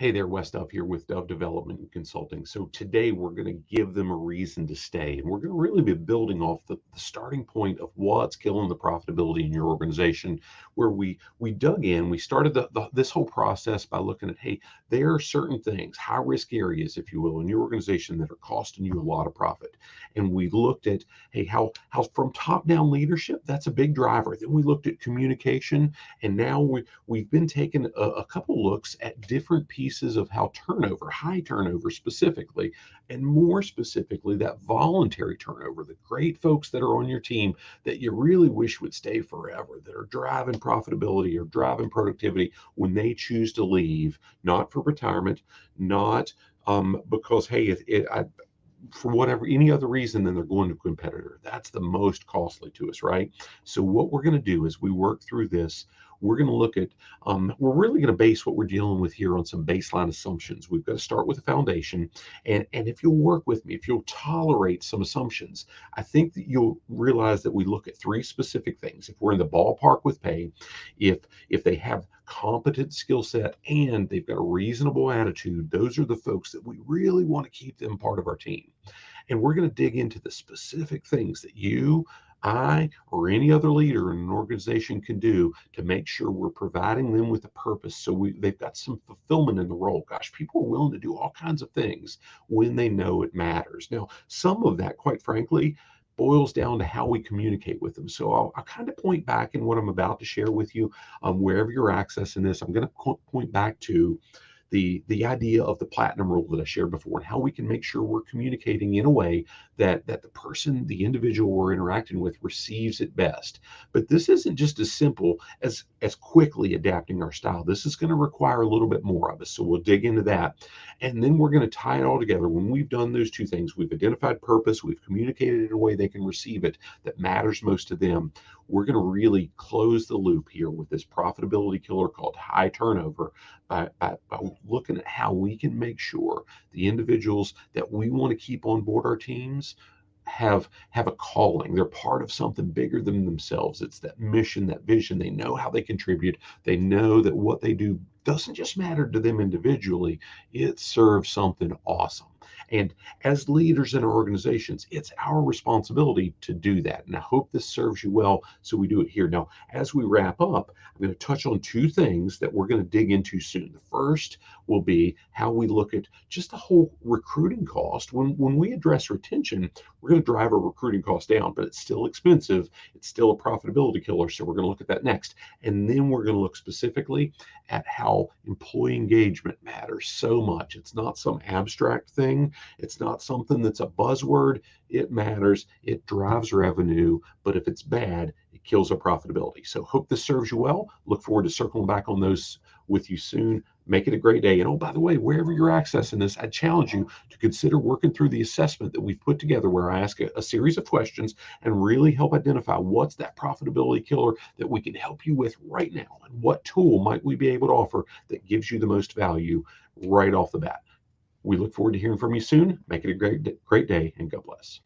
Hey there, Wes Dove here with Dove Development and Consulting. So today we're going to give them a reason to stay, and we're going to really be building off the starting point of what's killing the profitability in your organization. Where we dug in, we started this whole process by looking at, hey, there are certain things, high risk areas, if you will, in your organization that are costing you a lot of profit, and we looked at, hey, how from top down leadership, that's a big driver. Then we looked at communication, and now we've been taking a couple looks at different pieces of how turnover, high turnover specifically, and more specifically, that voluntary turnover, the great folks that are on your team that you really wish would stay forever, that are driving profitability or driving productivity when they choose to leave, not for retirement, not because, hey, for whatever any other reason than they're going to a competitor. That's the most costly to us, right? So what we're going to do is we work through this. We're going to look at, we're really going to base what we're dealing with here on some baseline assumptions. We've got to start with a foundation. And if you'll work with me, if you'll tolerate some assumptions, I think that you'll realize that we look at three specific things. If we're in the ballpark with pay, if they have competent skill set and they've got a reasonable attitude, those are the folks that we really want to keep them part of our team. And we're going to dig into the specific things that you, I, or any other leader in an organization can do to make sure we're providing them with a purpose. So they've got some fulfillment in the role. Gosh, people are willing to do all kinds of things when they know it matters. Now, some of that, quite frankly, boils down to how we communicate with them. So I'll kind of point back in what I'm about to share with you, wherever you're accessing this. I'm going to point back to the idea of the platinum rule that I shared before, and how we can make sure we're communicating in a way that the person, the individual we're interacting with, receives it best. But this isn't just as simple as quickly adapting our style. This is going to require a little bit more of us. So we'll dig into that. And then we're going to tie it all together. When we've done those two things, we've identified purpose, we've communicated in a way they can receive it that matters most to them. We're going to really close the loop here with this profitability killer called high turnover by looking at how we can make sure the individuals that we want to keep on board our teams have a calling. They're part of something bigger than themselves. It's that mission, that vision. They know how they contribute. They know that what they do doesn't just matter to them individually, it serves something awesome. And as leaders in our organizations, it's our responsibility to do that. And I hope this serves you well, so we do it here. Now, as we wrap up, I'm going to touch on two things that we're going to dig into soon. The first will be how we look at just the whole recruiting cost. When we address retention, we're going to drive our recruiting cost down, but it's still expensive. It's still a profitability killer. So we're going to look at that next. And then we're going to look specifically at how employee engagement matters so much. It's not some abstract thing. It's not something that's a buzzword. It matters. It drives revenue. But if it's bad, it kills our profitability. So hope this serves you well. Look forward to circling back on those with you soon. Make it a great day. And oh, by the way, wherever you're accessing this, I challenge you to consider working through the assessment that we've put together, where I ask a series of questions and really help identify what's that profitability killer that we can help you with right now, and what tool might we be able to offer that gives you the most value right off the bat. We look forward to hearing from you soon. Make it a great day, and God bless.